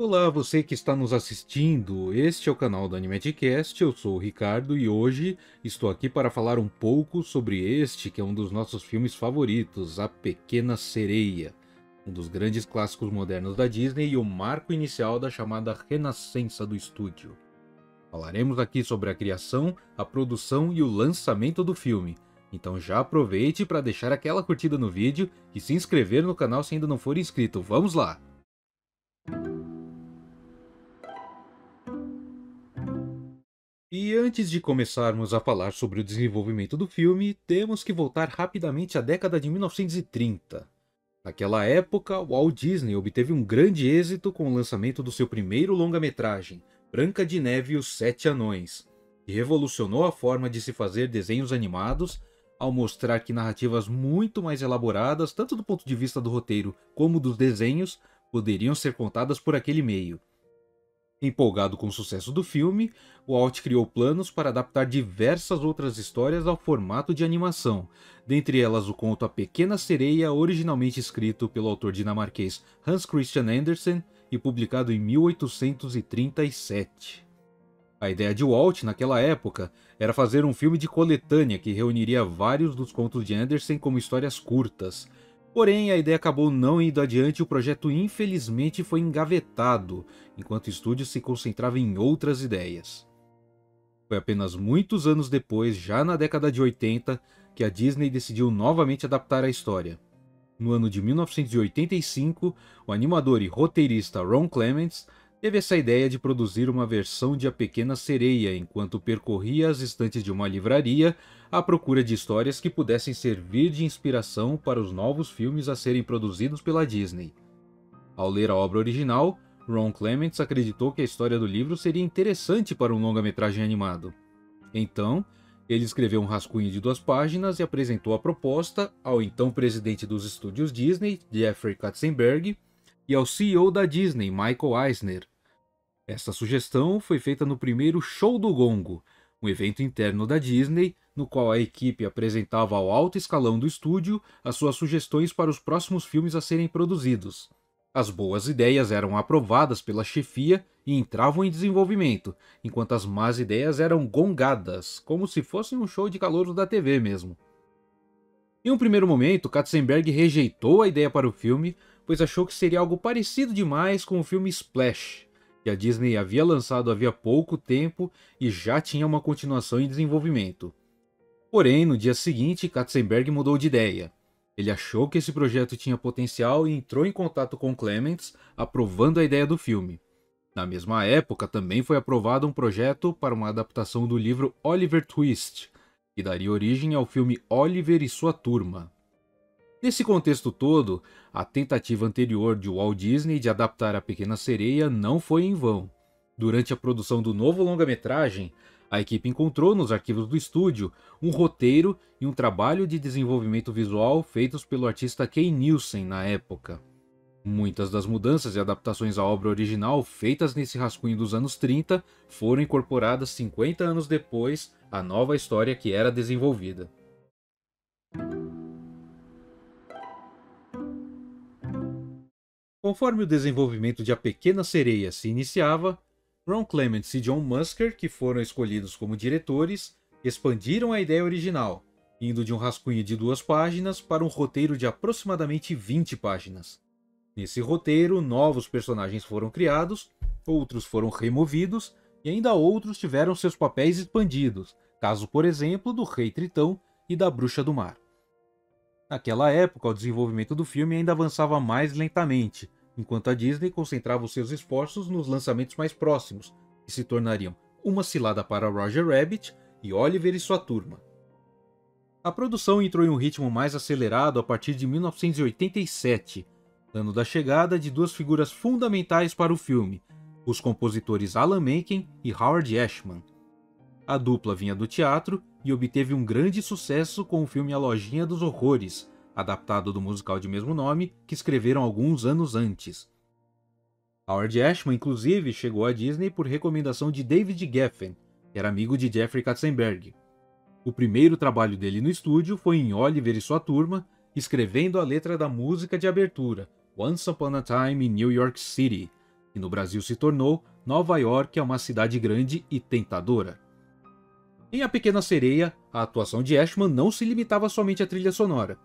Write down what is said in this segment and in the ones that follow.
Olá, você que está nos assistindo. Este é o canal do Animedcast. Eu sou o Ricardo e hoje estou aqui para falar um pouco sobre este que é um dos nossos filmes favoritos, A Pequena Sereia, um dos grandes clássicos modernos da Disney e o marco inicial da chamada renascença do estúdio. Falaremos aqui sobre a criação, a produção e o lançamento do filme. Então já aproveite para deixar aquela curtida no vídeo e se inscrever no canal se ainda não for inscrito. Vamos lá! E antes de começarmos a falar sobre o desenvolvimento do filme, temos que voltar rapidamente à década de 1930. Naquela época, Walt Disney obteve um grande êxito com o lançamento do seu primeiro longa-metragem, Branca de Neve e os Sete Anões, que revolucionou a forma de se fazer desenhos animados ao mostrar que narrativas muito mais elaboradas, tanto do ponto de vista do roteiro como dos desenhos, poderiam ser contadas por aquele meio. Empolgado com o sucesso do filme, Walt criou planos para adaptar diversas outras histórias ao formato de animação, dentre elas o conto A Pequena Sereia, originalmente escrito pelo autor dinamarquês Hans Christian Andersen e publicado em 1837. A ideia de Walt, naquela época, era fazer um filme de coletânea que reuniria vários dos contos de Andersen como histórias curtas. Porém, a ideia acabou não indo adiante e o projeto infelizmente foi engavetado, enquanto o estúdio se concentrava em outras ideias. Foi apenas muitos anos depois, já na década de 80, que a Disney decidiu novamente adaptar a história. No ano de 1985, o animador e roteirista Ron Clements teve essa ideia de produzir uma versão de A Pequena Sereia enquanto percorria as estantes de uma livraria à procura de histórias que pudessem servir de inspiração para os novos filmes a serem produzidos pela Disney. Ao ler a obra original, Ron Clements acreditou que a história do livro seria interessante para um longa-metragem animado. Então, ele escreveu um rascunho de 2 páginas e apresentou a proposta ao então presidente dos estúdios Disney, Jeffrey Katzenberg, e ao CEO da Disney, Michael Eisner. Essa sugestão foi feita no primeiro Show do Gongo, um evento interno da Disney, no qual a equipe apresentava ao alto escalão do estúdio as suas sugestões para os próximos filmes a serem produzidos. As boas ideias eram aprovadas pela chefia e entravam em desenvolvimento, enquanto as más ideias eram gongadas, como se fosse um show de calouros da TV mesmo. Em um primeiro momento, Katzenberg rejeitou a ideia para o filme, pois achou que seria algo parecido demais com o filme Splash, que a Disney havia lançado havia pouco tempo e já tinha uma continuação em desenvolvimento. Porém, no dia seguinte, Katzenberg mudou de ideia. Ele achou que esse projeto tinha potencial e entrou em contato com Clements, aprovando a ideia do filme. Na mesma época, também foi aprovado um projeto para uma adaptação do livro Oliver Twist, que daria origem ao filme Oliver e Sua Turma. Nesse contexto todo, a tentativa anterior de Walt Disney de adaptar A Pequena Sereia não foi em vão. Durante a produção do novo longa-metragem, a equipe encontrou nos arquivos do estúdio um roteiro e um trabalho de desenvolvimento visual feitos pelo artista Kay Nielsen na época. Muitas das mudanças e adaptações à obra original feitas nesse rascunho dos anos 30 foram incorporadas 50 anos depois à nova história que era desenvolvida. Conforme o desenvolvimento de A Pequena Sereia se iniciava, Ron Clements e John Musker, que foram escolhidos como diretores, expandiram a ideia original, indo de um rascunho de 2 páginas para um roteiro de aproximadamente 20 páginas. Nesse roteiro, novos personagens foram criados, outros foram removidos e ainda outros tiveram seus papéis expandidos, caso por exemplo do Rei Tritão e da Bruxa do Mar. Naquela época, o desenvolvimento do filme ainda avançava mais lentamente, enquanto a Disney concentrava os seus esforços nos lançamentos mais próximos, que se tornariam Uma Cilada para Roger Rabbit e Oliver e Sua Turma. A produção entrou em um ritmo mais acelerado a partir de 1987, ano da chegada de 2 figuras fundamentais para o filme, os compositores Alan Menken e Howard Ashman. A dupla vinha do teatro e obteve um grande sucesso com o filme A Lojinha dos Horrores, adaptado do musical de mesmo nome, que escreveram alguns anos antes. Howard Ashman, inclusive, chegou à Disney por recomendação de David Geffen, que era amigo de Jeffrey Katzenberg. O primeiro trabalho dele no estúdio foi em Oliver e Sua Turma, escrevendo a letra da música de abertura, Once Upon a Time in New York City, e no Brasil se tornou Nova York é uma cidade grande e tentadora. Em A Pequena Sereia, a atuação de Ashman não se limitava somente à trilha sonora.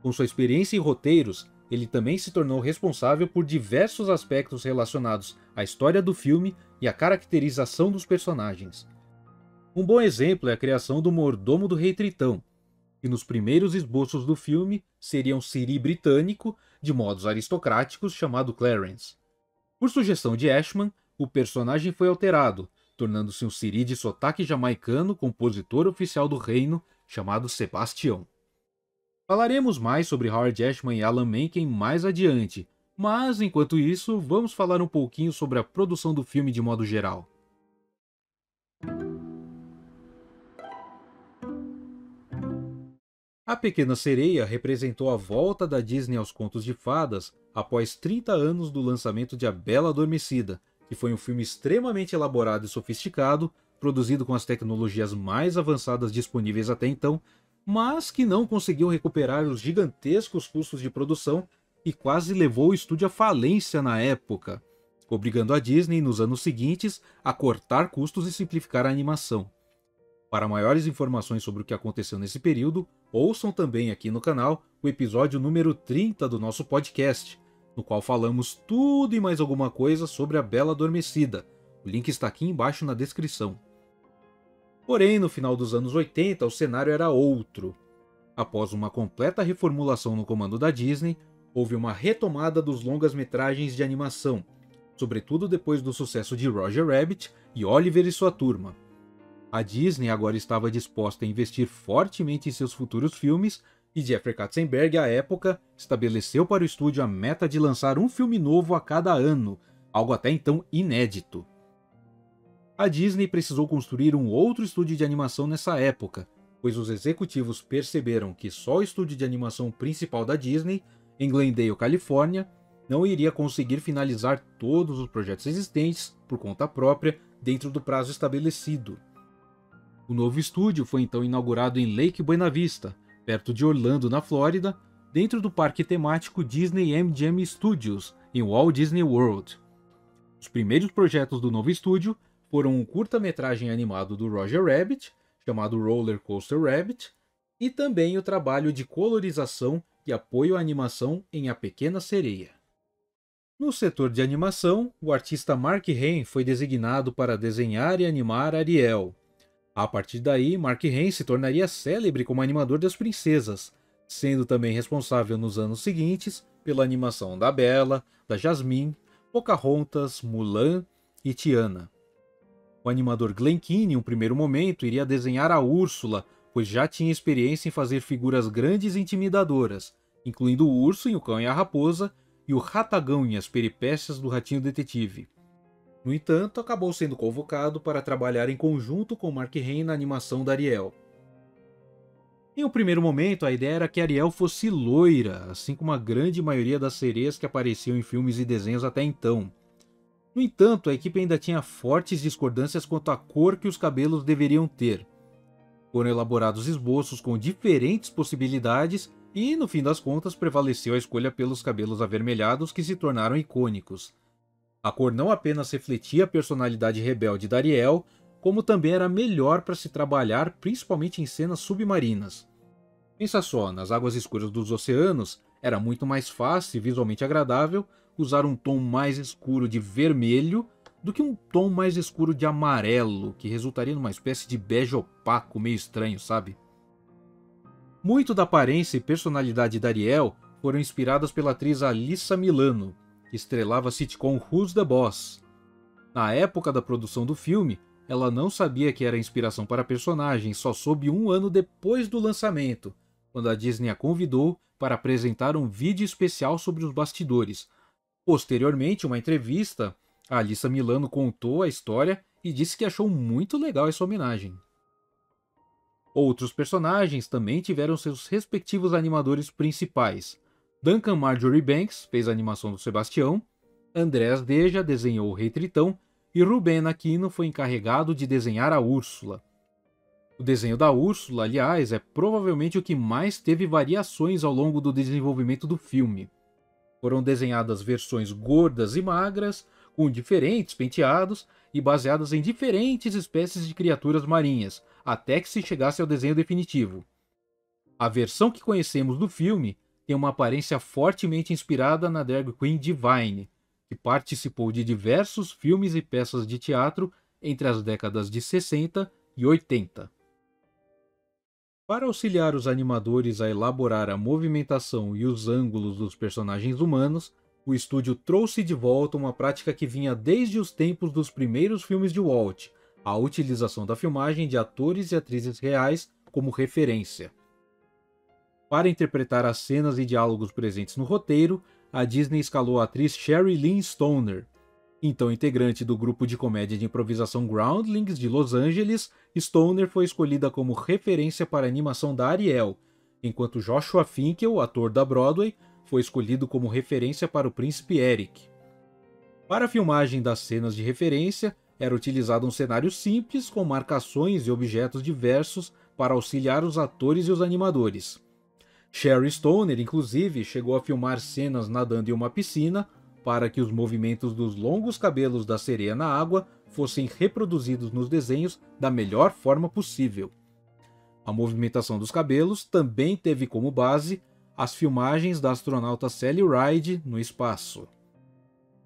Com sua experiência em roteiros, ele também se tornou responsável por diversos aspectos relacionados à história do filme e à caracterização dos personagens. Um bom exemplo é a criação do mordomo do Rei Tritão, que nos primeiros esboços do filme seria um siri britânico de modos aristocráticos chamado Clarence. Por sugestão de Ashman, o personagem foi alterado, tornando-se um siri de sotaque jamaicano, compositor oficial do reino, chamado Sebastião. Falaremos mais sobre Howard Ashman e Alan Menken mais adiante, mas enquanto isso, vamos falar um pouquinho sobre a produção do filme de modo geral. A Pequena Sereia representou a volta da Disney aos contos de fadas após 30 anos do lançamento de A Bela Adormecida, que foi um filme extremamente elaborado e sofisticado, produzido com as tecnologias mais avançadas disponíveis até então, mas que não conseguiu recuperar os gigantescos custos de produção e quase levou o estúdio à falência na época, obrigando a Disney nos anos seguintes a cortar custos e simplificar a animação. Para maiores informações sobre o que aconteceu nesse período, ouçam também aqui no canal o episódio número 30 do nosso podcast, no qual falamos tudo e mais alguma coisa sobre A Bela Adormecida. O link está aqui embaixo na descrição. Porém, no final dos anos 80, o cenário era outro. Após uma completa reformulação no comando da Disney, houve uma retomada dos longas-metragens de animação, sobretudo depois do sucesso de Roger Rabbit e Oliver e sua turma. A Disney agora estava disposta a investir fortemente em seus futuros filmes e Jeffrey Katzenberg, à época, estabeleceu para o estúdio a meta de lançar um filme novo a cada ano, algo até então inédito. A Disney precisou construir um outro estúdio de animação nessa época, pois os executivos perceberam que só o estúdio de animação principal da Disney, em Glendale, Califórnia, não iria conseguir finalizar todos os projetos existentes por conta própria dentro do prazo estabelecido. O novo estúdio foi então inaugurado em Lake Buena Vista, perto de Orlando, na Flórida, dentro do parque temático Disney MGM Studios, em Walt Disney World. Os primeiros projetos do novo estúdio foram um curta-metragem animado do Roger Rabbit, chamado Roller Coaster Rabbit, e também o trabalho de colorização e apoio à animação em A Pequena Sereia. No setor de animação, o artista Mark Hain foi designado para desenhar e animar Ariel. A partir daí, Mark Hain se tornaria célebre como animador das princesas, sendo também responsável nos anos seguintes pela animação da Bela, da Jasmine, Pocahontas, Mulan e Tiana. O animador Glen Keane, em um primeiro momento, iria desenhar a Úrsula, pois já tinha experiência em fazer figuras grandes e intimidadoras, incluindo o urso em O Cão e a Raposa e o Ratagão em As Peripécias do Ratinho Detetive. No entanto, acabou sendo convocado para trabalhar em conjunto com Mark Hain na animação da Ariel. Em um primeiro momento, a ideia era que Ariel fosse loira, assim como a grande maioria das sereias que apareciam em filmes e desenhos até então. No entanto, a equipe ainda tinha fortes discordâncias quanto à cor que os cabelos deveriam ter. Foram elaborados esboços com diferentes possibilidades e, no fim das contas, prevaleceu a escolha pelos cabelos avermelhados que se tornaram icônicos. A cor não apenas refletia a personalidade rebelde da Ariel, como também era melhor para se trabalhar, principalmente em cenas submarinas. Pensa só, nas águas escuras dos oceanos, era muito mais fácil e visualmente agradável usar um tom mais escuro de vermelho do que um tom mais escuro de amarelo, que resultaria numa espécie de bege opaco meio estranho, sabe? Muito da aparência e personalidade da Ariel foram inspiradas pela atriz Alyssa Milano, que estrelava a sitcom Who's the Boss. Na época da produção do filme, ela não sabia que era inspiração para a personagem, só soube um ano depois do lançamento, quando a Disney a convidou para apresentar um vídeo especial sobre os bastidores. Posteriormente, em uma entrevista, a Alyssa Milano contou a história e disse que achou muito legal essa homenagem. Outros personagens também tiveram seus respectivos animadores principais. Duncan Marjorie Banks fez a animação do Sebastião, Andrés Deja desenhou o Rei Tritão e Ruben Aquino foi encarregado de desenhar a Úrsula. O desenho da Úrsula, aliás, é provavelmente o que mais teve variações ao longo do desenvolvimento do filme. Foram desenhadas versões gordas e magras, com diferentes penteados e baseadas em diferentes espécies de criaturas marinhas, até que se chegasse ao desenho definitivo. A versão que conhecemos do filme tem uma aparência fortemente inspirada na drag queen Divine, que participou de diversos filmes e peças de teatro entre as décadas de 60 e 80. Para auxiliar os animadores a elaborar a movimentação e os ângulos dos personagens humanos, o estúdio trouxe de volta uma prática que vinha desde os tempos dos primeiros filmes de Walt, a utilização da filmagem de atores e atrizes reais como referência. Para interpretar as cenas e diálogos presentes no roteiro, a Disney escalou a atriz Sherry Lynn Stoner. Então integrante do grupo de comédia de improvisação Groundlings de Los Angeles, Stoner foi escolhida como referência para a animação da Ariel, enquanto Joshua Finkel, ator da Broadway, foi escolhido como referência para o Príncipe Eric. Para a filmagem das cenas de referência, era utilizado um cenário simples com marcações e objetos diversos para auxiliar os atores e os animadores. Sherry Stoner, inclusive, chegou a filmar cenas nadando em uma piscina para que os movimentos dos longos cabelos da sereia na água fossem reproduzidos nos desenhos da melhor forma possível. A movimentação dos cabelos também teve como base as filmagens da astronauta Sally Ride no espaço.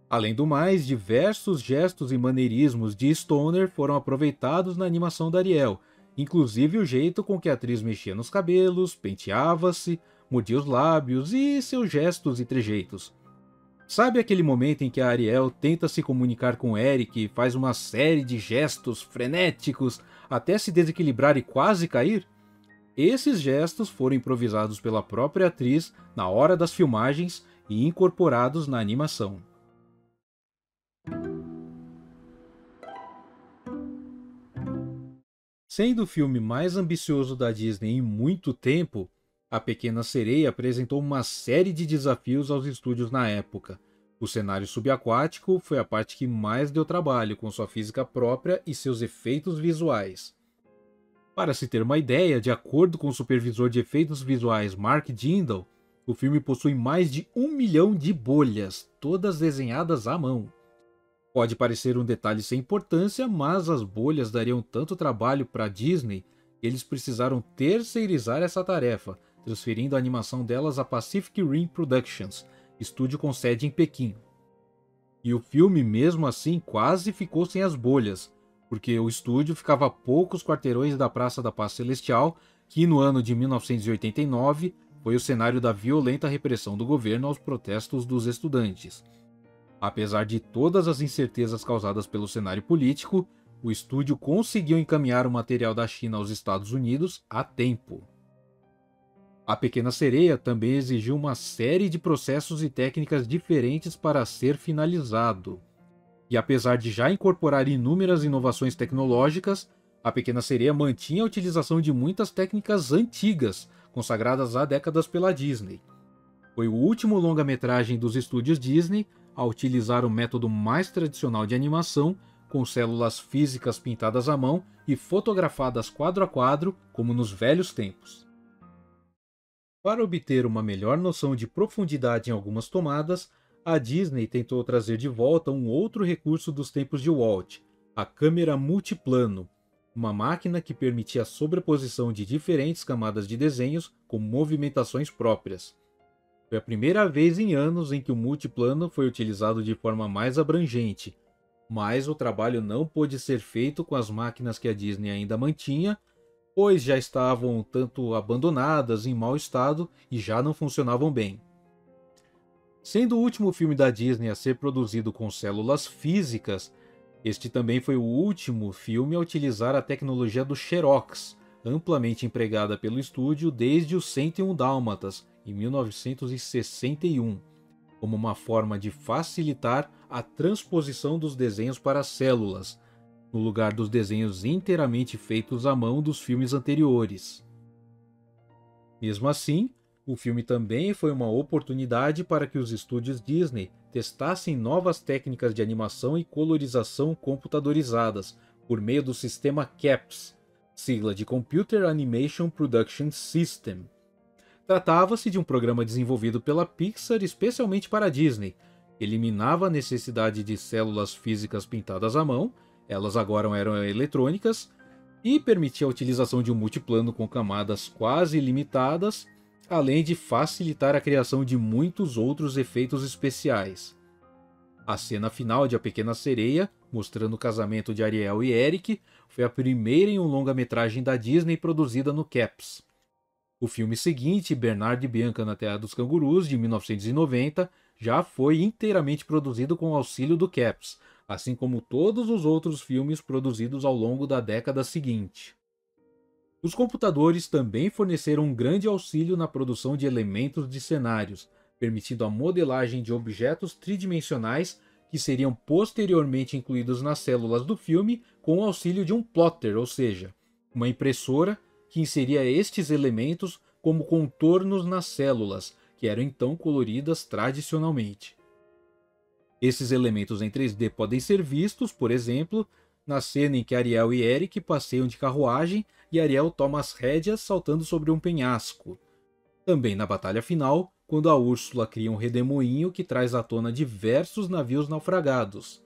Além do mais, diversos gestos e maneirismos de Stoner foram aproveitados na animação da Ariel, inclusive o jeito com que a atriz mexia nos cabelos, penteava-se, mordia os lábios e seus gestos e trejeitos. Sabe aquele momento em que a Ariel tenta se comunicar com Eric e faz uma série de gestos frenéticos até se desequilibrar e quase cair? Esses gestos foram improvisados pela própria atriz na hora das filmagens e incorporados na animação. Sendo o filme mais ambicioso da Disney em muito tempo, A Pequena Sereia apresentou uma série de desafios aos estúdios na época. O cenário subaquático foi a parte que mais deu trabalho, com sua física própria e seus efeitos visuais. Para se ter uma ideia, de acordo com o supervisor de efeitos visuais Mark Jindal, o filme possui mais de 1 milhão de bolhas, todas desenhadas à mão. Pode parecer um detalhe sem importância, mas as bolhas dariam tanto trabalho para a Disney que eles precisaram terceirizar essa tarefa, transferindo a animação delas a Pacific Rim Productions, estúdio com sede em Pequim. E o filme, mesmo assim, quase ficou sem as bolhas, porque o estúdio ficava a poucos quarteirões da Praça da Paz Celestial, que no ano de 1989 foi o cenário da violenta repressão do governo aos protestos dos estudantes. Apesar de todas as incertezas causadas pelo cenário político, o estúdio conseguiu encaminhar o material da China aos Estados Unidos a tempo. A Pequena Sereia também exigiu uma série de processos e técnicas diferentes para ser finalizado. E apesar de já incorporar inúmeras inovações tecnológicas, A Pequena Sereia mantinha a utilização de muitas técnicas antigas, consagradas há décadas pela Disney. Foi o último longa-metragem dos estúdios Disney a utilizar o método mais tradicional de animação, com células físicas pintadas à mão e fotografadas quadro a quadro, como nos velhos tempos. Para obter uma melhor noção de profundidade em algumas tomadas, a Disney tentou trazer de volta um outro recurso dos tempos de Walt, a câmera multiplano, uma máquina que permitia a sobreposição de diferentes camadas de desenhos com movimentações próprias. Foi a primeira vez em anos em que o multiplano foi utilizado de forma mais abrangente, mas o trabalho não pôde ser feito com as máquinas que a Disney ainda mantinha, pois já estavam tanto abandonadas, em mau estado e já não funcionavam bem. Sendo o último filme da Disney a ser produzido com células físicas, este também foi o último filme a utilizar a tecnologia do Xerox, amplamente empregada pelo estúdio desde os 101 Dálmatas, em 1961, como uma forma de facilitar a transposição dos desenhos para células, no lugar dos desenhos inteiramente feitos à mão dos filmes anteriores. Mesmo assim, o filme também foi uma oportunidade para que os estúdios Disney testassem novas técnicas de animação e colorização computadorizadas por meio do sistema CAPS, sigla de Computer Animation Production System. Tratava-se de um programa desenvolvido pela Pixar especialmente para a Disney, eliminava a necessidade de células físicas pintadas à mão, elas agora eram eletrônicas, e permitia a utilização de um multiplano com camadas quase ilimitadas, além de facilitar a criação de muitos outros efeitos especiais. A cena final de A Pequena Sereia, mostrando o casamento de Ariel e Eric, foi a primeira em um longa-metragem da Disney produzida no Caps. O filme seguinte, Bernardo e Bianca na Terra dos Cangurus, de 1990, já foi inteiramente produzido com o auxílio do Caps, assim como todos os outros filmes produzidos ao longo da década seguinte. Os computadores também forneceram um grande auxílio na produção de elementos de cenários, permitindo a modelagem de objetos tridimensionais que seriam posteriormente incluídos nas células do filme com o auxílio de um plotter, ou seja, uma impressora que inseria estes elementos como contornos nas células, que eram então coloridas tradicionalmente. Esses elementos em 3D podem ser vistos, por exemplo, na cena em que Ariel e Eric passeiam de carruagem e Ariel toma as rédeas saltando sobre um penhasco. Também na batalha final, quando a Úrsula cria um redemoinho que traz à tona diversos navios naufragados.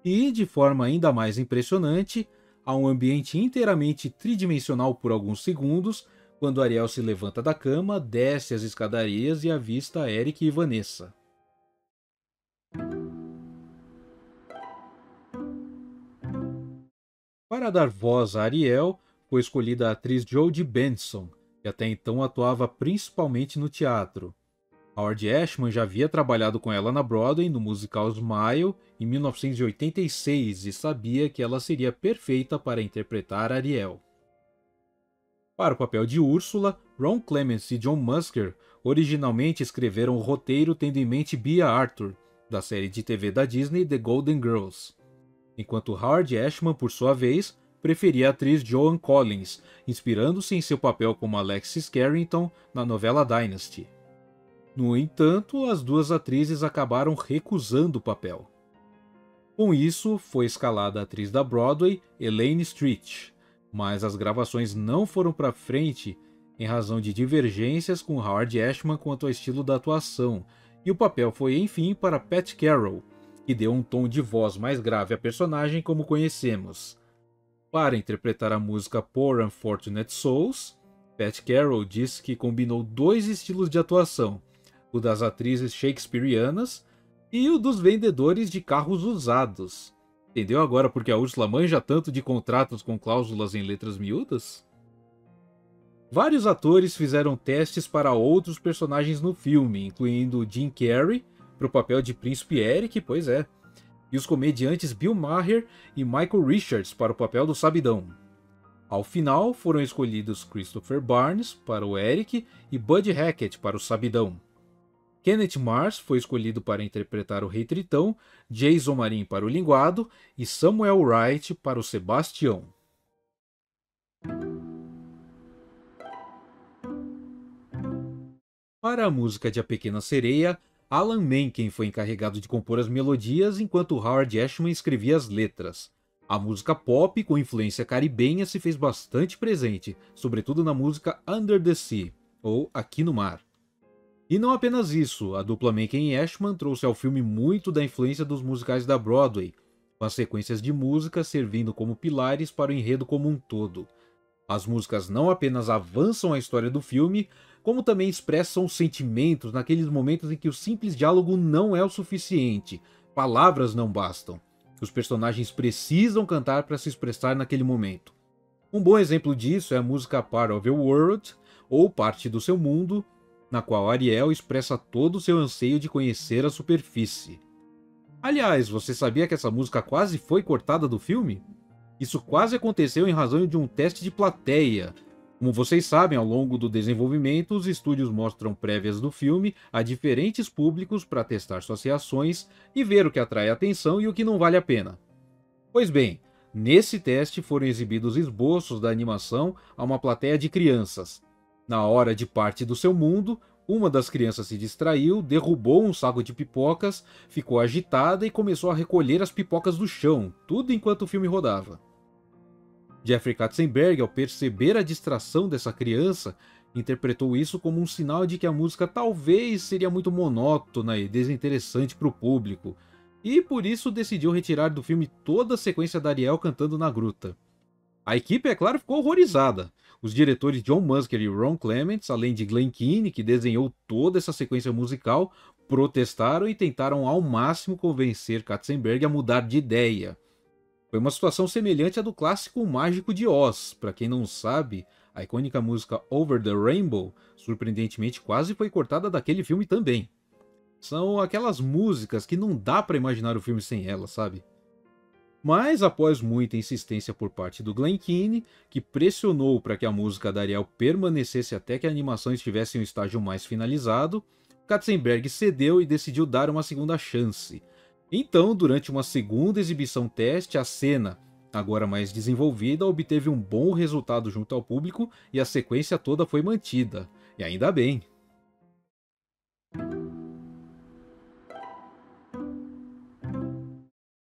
E, de forma ainda mais impressionante, há um ambiente inteiramente tridimensional por alguns segundos, quando Ariel se levanta da cama, desce as escadarias e avista Eric e Vanessa. Para dar voz a Ariel, foi escolhida a atriz Jodie Benson, que até então atuava principalmente no teatro. Howard Ashman já havia trabalhado com ela na Broadway no musical Smile em 1986 e sabia que ela seria perfeita para interpretar Ariel. Para o papel de Úrsula, Ron Clements e John Musker originalmente escreveram o roteiro tendo em mente Bea Arthur, da série de TV da Disney The Golden Girls, enquanto Howard Ashman, por sua vez, preferia a atriz Joan Collins, inspirando-se em seu papel como Alexis Carrington na novela Dynasty. No entanto, as duas atrizes acabaram recusando o papel. Com isso, foi escalada a atriz da Broadway, Elaine Stritch, mas as gravações não foram para frente em razão de divergências com Howard Ashman quanto ao estilo da atuação, e o papel foi enfim para Pat Carroll, que deu um tom de voz mais grave à personagem como conhecemos. Para interpretar a música Poor Unfortunate Souls, Pat Carroll disse que combinou dois estilos de atuação, o das atrizes shakespearianas e o dos vendedores de carros usados. Entendeu agora porque a Úrsula manja tanto de contratos com cláusulas em letras miúdas? Vários atores fizeram testes para outros personagens no filme, incluindo Jim Carrey, para o papel de Príncipe Eric, pois é, e os comediantes Bill Maher e Michael Richards para o papel do Sabidão. Ao final, foram escolhidos Christopher Barnes para o Eric e Bud Hackett para o Sabidão. Kenneth Mars foi escolhido para interpretar o Rei Tritão, Jason Marin para o Linguado e Samuel Wright para o Sebastião. Para a música de A Pequena Sereia, Alan Menken foi encarregado de compor as melodias enquanto Howard Ashman escrevia as letras. A música pop com influência caribenha se fez bastante presente, sobretudo na música Under the Sea, ou Aqui no Mar. E não apenas isso, a dupla Menken e Ashman trouxe ao filme muito da influência dos musicais da Broadway, com as sequências de música servindo como pilares para o enredo como um todo. As músicas não apenas avançam a história do filme, como também expressam sentimentos naqueles momentos em que o simples diálogo não é o suficiente, palavras não bastam. Os personagens precisam cantar para se expressar naquele momento. Um bom exemplo disso é a música Part of Your World, ou Parte do Seu Mundo, na qual Ariel expressa todo o seu anseio de conhecer a superfície. Aliás, você sabia que essa música quase foi cortada do filme? Isso quase aconteceu em razão de um teste de plateia. Como vocês sabem, ao longo do desenvolvimento, os estúdios mostram prévias do filme a diferentes públicos para testar suas reações e ver o que atrai atenção e o que não vale a pena. Pois bem, nesse teste foram exibidos esboços da animação a uma plateia de crianças. Na hora de Parte do Seu Mundo, uma das crianças se distraiu, derrubou um saco de pipocas, ficou agitada e começou a recolher as pipocas do chão, tudo enquanto o filme rodava. Jeffrey Katzenberg, ao perceber a distração dessa criança, interpretou isso como um sinal de que a música talvez seria muito monótona e desinteressante para o público, e por isso decidiu retirar do filme toda a sequência da Ariel cantando na gruta. A equipe, é claro, ficou horrorizada. Os diretores John Musker e Ron Clements, além de Glen Keane, que desenhou toda essa sequência musical, protestaram e tentaram ao máximo convencer Katzenberg a mudar de ideia. Foi uma situação semelhante à do clássico Mágico de Oz. Para quem não sabe, a icônica música Over the Rainbow, surpreendentemente, quase foi cortada daquele filme também. São aquelas músicas que não dá para imaginar o filme sem elas, sabe? Mas, após muita insistência por parte do Glen Keane, que pressionou para que a música da Ariel permanecesse até que a animação estivesse em um estágio mais finalizado, Katzenberg cedeu e decidiu dar uma segunda chance. Então, durante uma segunda exibição teste, a cena, agora mais desenvolvida, obteve um bom resultado junto ao público e a sequência toda foi mantida. E ainda bem.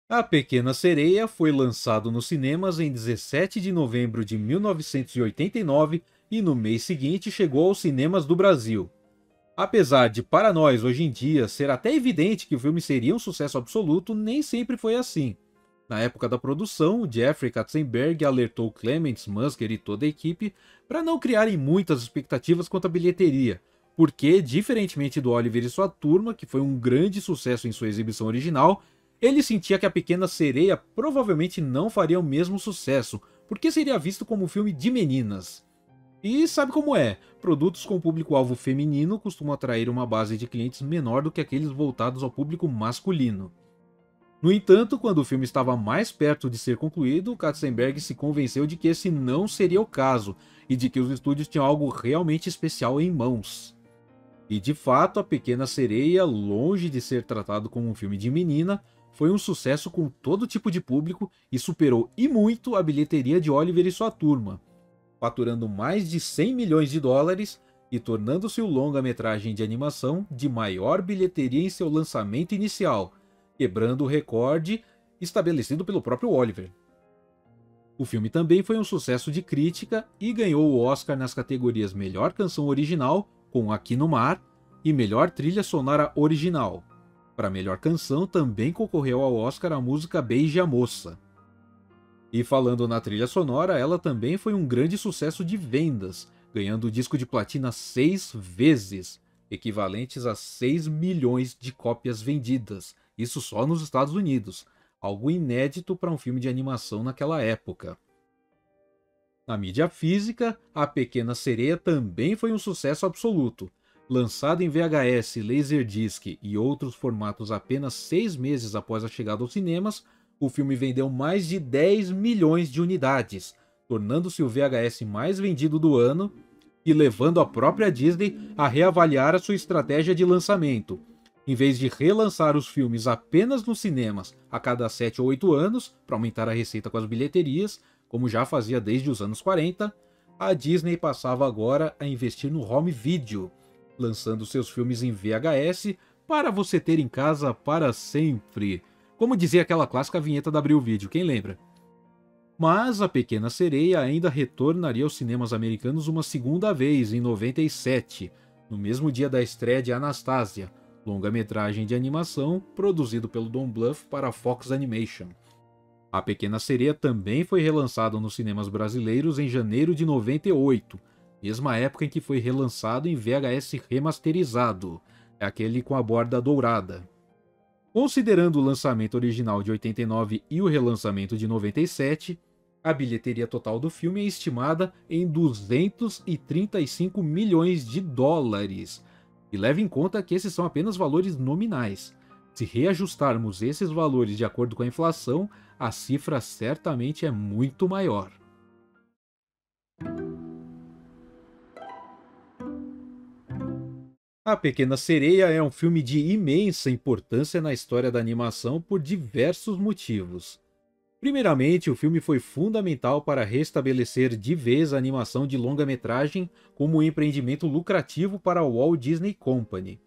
A Pequena Sereia foi lançado nos cinemas em 17 de novembro de 1989 e no mês seguinte chegou aos cinemas do Brasil. Apesar de para nós hoje em dia ser até evidente que o filme seria um sucesso absoluto, nem sempre foi assim. Na época da produção, Jeffrey Katzenberg alertou Clements, Musker e toda a equipe para não criarem muitas expectativas quanto à bilheteria, porque, diferentemente do Oliver e sua turma, que foi um grande sucesso em sua exibição original, ele sentia que A Pequena Sereia provavelmente não faria o mesmo sucesso, porque seria visto como um filme de meninas. E sabe como é, produtos com público-alvo feminino costumam atrair uma base de clientes menor do que aqueles voltados ao público masculino. No entanto, quando o filme estava mais perto de ser concluído, Katzenberg se convenceu de que esse não seria o caso, e de que os estúdios tinham algo realmente especial em mãos. E de fato, A Pequena Sereia, longe de ser tratado como um filme de menina, foi um sucesso com todo tipo de público e superou e muito a bilheteria de Oliver e sua turma, faturando mais de 100 milhões de dólares e tornando-se o longa-metragem de animação de maior bilheteria em seu lançamento inicial, quebrando o recorde estabelecido pelo próprio Oliver. O filme também foi um sucesso de crítica e ganhou o Oscar nas categorias Melhor Canção Original, com Aqui no Mar, e Melhor Trilha Sonora Original. Para melhor canção, também concorreu ao Oscar a música Beije a Moça. E falando na trilha sonora, ela também foi um grande sucesso de vendas, ganhando o disco de platina 6 vezes, equivalentes a 6 milhões de cópias vendidas, isso só nos Estados Unidos, algo inédito para um filme de animação naquela época. Na mídia física, A Pequena Sereia também foi um sucesso absoluto. Lançado em VHS, Laserdisc e outros formatos apenas 6 meses após a chegada aos cinemas, o filme vendeu mais de 10 milhões de unidades, tornando-se o VHS mais vendido do ano e levando a própria Disney a reavaliar a sua estratégia de lançamento. Em vez de relançar os filmes apenas nos cinemas a cada 7 ou 8 anos, para aumentar a receita com as bilheterias, como já fazia desde os anos 40, a Disney passava agora a investir no home video, lançando seus filmes em VHS para você ter em casa para sempre. Como dizia aquela clássica vinheta da Abril Video, quem lembra? Mas A Pequena Sereia ainda retornaria aos cinemas americanos uma segunda vez, em 97, no mesmo dia da estreia de Anastasia, longa-metragem de animação produzido pelo Don Bluth para a Fox Animation. A Pequena Sereia também foi relançado nos cinemas brasileiros em janeiro de 98, mesma época em que foi relançado em VHS remasterizado, aquele com a borda dourada. Considerando o lançamento original de 89 e o relançamento de 97, a bilheteria total do filme é estimada em 235 milhões de dólares. E leve em conta que esses são apenas valores nominais. Se reajustarmos esses valores de acordo com a inflação, a cifra certamente é muito maior. A Pequena Sereia é um filme de imensa importância na história da animação por diversos motivos. Primeiramente, o filme foi fundamental para restabelecer de vez a animação de longa-metragem como um empreendimento lucrativo para a Walt Disney Company.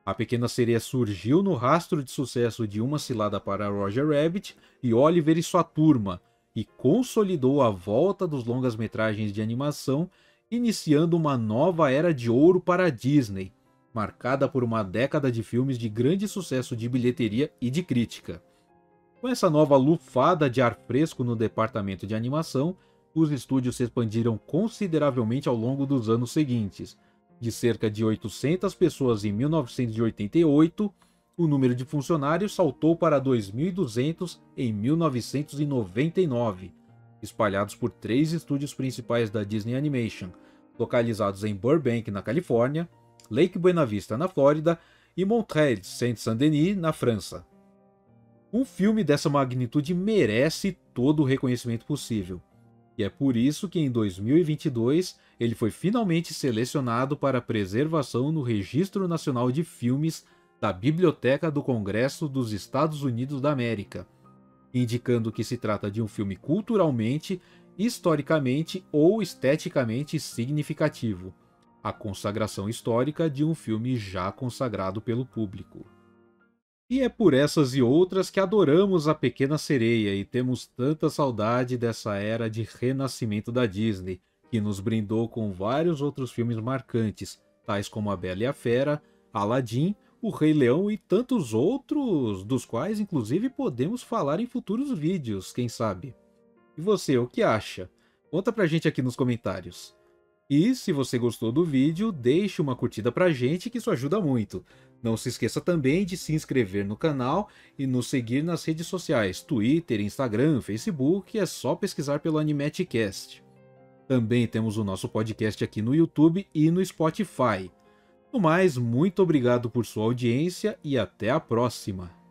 A Pequena Sereia surgiu no rastro de sucesso de Uma Cilada para Roger Rabbit e Oliver e sua turma, e consolidou a volta dos longas-metragens de animação iniciando uma nova era de ouro para a Disney, marcada por uma década de filmes de grande sucesso de bilheteria e de crítica. Com essa nova lufada de ar fresco no departamento de animação, os estúdios se expandiram consideravelmente ao longo dos anos seguintes. De cerca de 800 pessoas em 1988, o número de funcionários saltou para 2.200 em 1999, espalhados por 3 estúdios principais da Disney Animation, localizados em Burbank, na Califórnia, Lake Buena Vista, na Flórida, e Montréal Saint-Saint-Denis, na França. Um filme dessa magnitude merece todo o reconhecimento possível. E é por isso que em 2022 ele foi finalmente selecionado para preservação no Registro Nacional de Filmes da Biblioteca do Congresso dos Estados Unidos da América, indicando que se trata de um filme culturalmente, historicamente ou esteticamente significativo, a consagração histórica de um filme já consagrado pelo público. E é por essas e outras que adoramos A Pequena Sereia e temos tanta saudade dessa era de renascimento da Disney, que nos brindou com vários outros filmes marcantes, tais como A Bela e a Fera, Aladdin, O Rei Leão e tantos outros, dos quais inclusive podemos falar em futuros vídeos, quem sabe. E você, o que acha? Conta pra gente aqui nos comentários. E se você gostou do vídeo, deixe uma curtida pra gente que isso ajuda muito. Não se esqueça também de se inscrever no canal e nos seguir nas redes sociais, Twitter, Instagram, Facebook, é só pesquisar pelo AnimeteCast. Também temos o nosso podcast aqui no YouTube e no Spotify. No mais, muito obrigado por sua audiência e até a próxima!